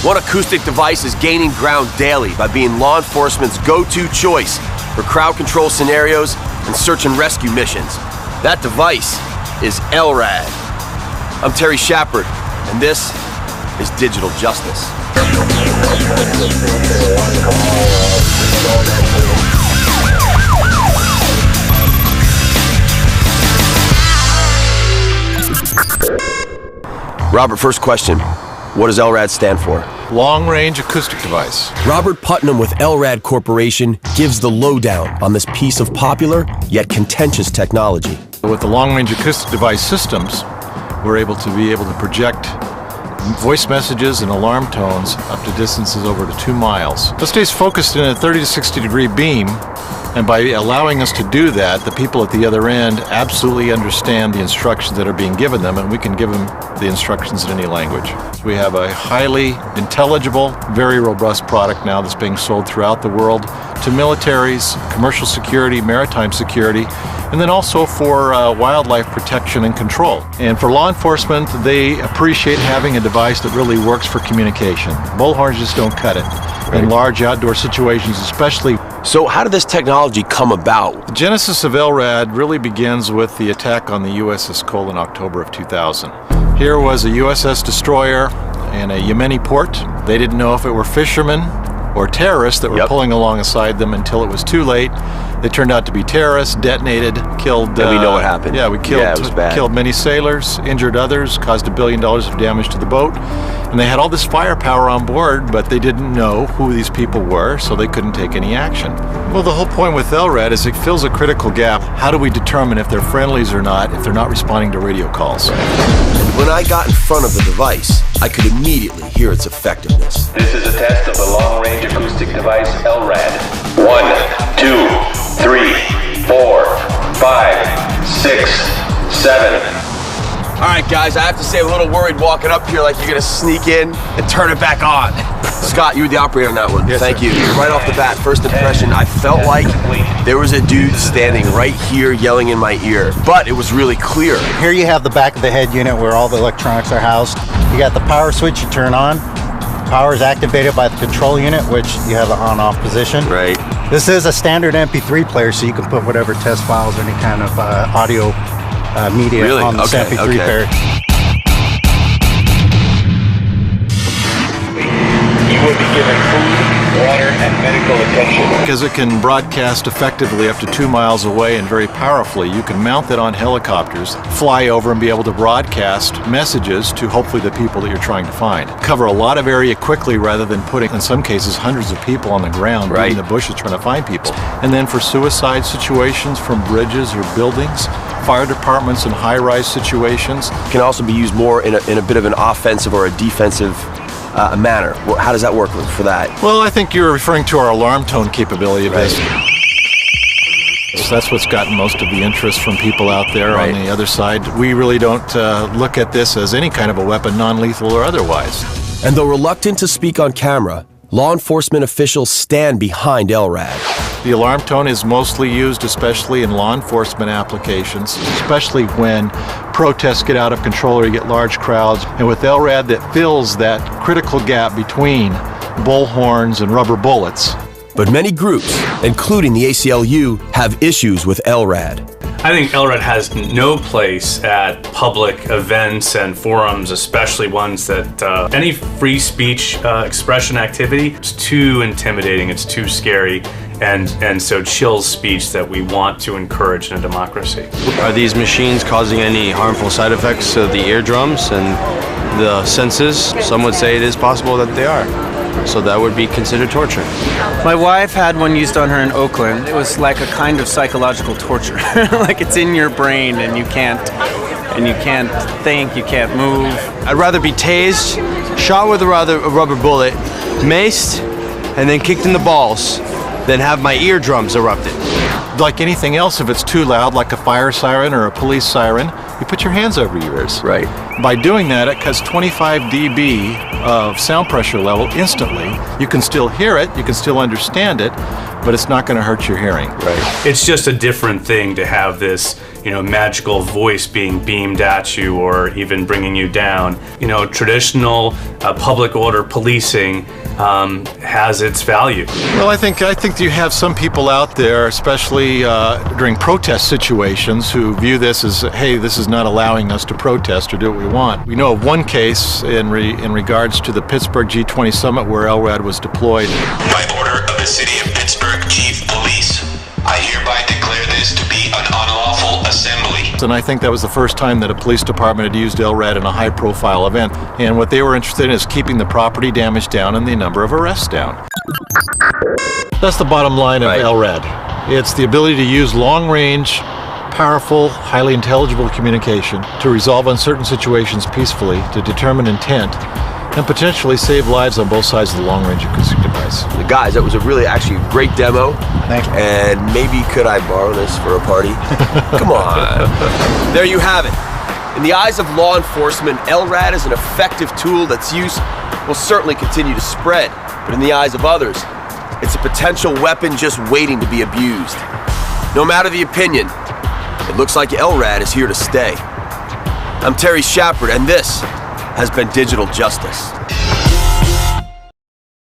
One acoustic device is gaining ground daily by being law enforcement's go-to choice for crowd control scenarios and search and rescue missions. That device is LRAD. I'm Terry Shepard, and this is Digital Justice. Robert, first question. What does LRAD stand for? Long-range acoustic device. Robert Putnam with LRAD Corporation gives the lowdown on this piece of popular yet contentious technology. With the long-range acoustic device systems, we're able to project voice messages and alarm tones up to distances over to 2 miles. It stays focused in a 30 to 60 degree beam, and by allowing us to do that, the people at the other end absolutely understand the instructions that are being given them, and we can give them the instructions in any language. We have a highly intelligible, very robust product now that's being sold throughout the world to militaries, commercial security, maritime security, and then also for wildlife protection and control. And for law enforcement, they appreciate having a device that really works for communication. Bullhorns just don't cut it. In large outdoor situations especially. So how did this technology come about? The genesis of LRAD really begins with the attack on the USS Cole in October of 2000. Here was a USS destroyer in a Yemeni port. They didn't know if it were fishermen or terrorists that were pulling alongside them until it was too late. They turned out to be terrorists, detonated, killed... And we know what happened. Yeah, it was bad. Killed many sailors, injured others, caused $1 billion of damage to the boat. And they had all this firepower on board, but they didn't know who these people were, so they couldn't take any action. Well, the whole point with LRAD is it fills a critical gap. How do we determine if they're friendlies or not, if they're not responding to radio calls? And when I got in front of the device, I could immediately hear its effectiveness. This is a test of the long-range acoustic device LRAD. 1, 2, 3, 4, 5, 6, 7. All right, guys, I have to say I'm a little worried walking up here like you're gonna sneak in and turn it back on. Scott, you were the operator on that one. Yes, Thank sir. you. Right off the bat, first impression, I felt like there was a dude standing right here yelling in my ear, but it was really clear. Here you have the back of the head unit where all the electronics are housed. You got the power switch you turn on. Power is activated by the control unit, which you have the on-off position. Right. This is a standard MP3 player, so you can put whatever test files or any kind of audio media on this MP3 player. You will be given food, water, and medical attention. Because it can broadcast effectively up to 2 miles away and very powerfully, you can mount it on helicopters, fly over and be able to broadcast messages to hopefully the people that you're trying to find. Cover a lot of area quickly rather than putting, in some cases, hundreds of people on the ground in the bushes trying to find people. And then for suicide situations from bridges or buildings, fire departments in high-rise situations. Can also be used more in a bit of an offensive or a defensive manner. How does that work for that? Well, I think you're referring to our alarm tone capability of this. So that's what's gotten most of the interest from people out there on the other side. We really don't look at this as any kind of a weapon, non-lethal or otherwise. And though reluctant to speak on camera, law enforcement officials stand behind LRAD. The alarm tone is mostly used, especially in law enforcement applications, especially when protests get out of control or you get large crowds. And with LRAD, that fills that critical gap between bullhorns and rubber bullets. But many groups, including the ACLU, have issues with LRAD. I think LRAD has no place at public events and forums, especially ones that any free speech expression activity is too intimidating, it's too scary, and so chills speech that we want to encourage in a democracy. Are these machines causing any harmful side effects to the eardrums and the senses? Some would say it is possible that they are. So that would be considered torture. My wife had one used on her in Oakland. It was like a kind of psychological torture. Like it's in your brain and you can't think, you can't move. I'd rather be tased, shot with a rubber bullet, maced, and then kicked in the balls than have my eardrums erupted. Like anything else, if it's too loud, like a fire siren or a police siren, you put your hands over your ears. Right. By doing that, it cuts 25 dB of sound pressure level instantly. You can still hear it, you can still understand it, but it's not going to hurt your hearing. Right. It's just a different thing to have this, magical voice being beamed at you or even bringing you down. Traditional public order policing has its value. Well, I think you have some people out there, especially during protest situations, who view this as, hey, this is not allowing us to protest or do what we want. We know of one case in regards to the Pittsburgh G20 summit where LRAD was deployed. By order of the City of Pittsburgh Chief Police, I hereby declare this to be an unlawful assembly. And I think that was the first time that a police department had used LRAD in a high-profile event. And what they were interested in is keeping the property damage down and the number of arrests down. That's the bottom line of LRAD. It's the ability to use long-range, powerful, highly intelligible communication to resolve uncertain situations peacefully, to determine intent, and potentially save lives on both sides of the long-range acoustic device. Guys, that was a really actually great demo. Thank you. And maybe could I borrow this for a party? Come on. There you have it. In the eyes of law enforcement, LRAD is an effective tool that's use will certainly continue to spread. But in the eyes of others, it's a potential weapon just waiting to be abused. No matter the opinion, it looks like LRAD is here to stay. I'm Terry Shepard, and this has been Digital Justice.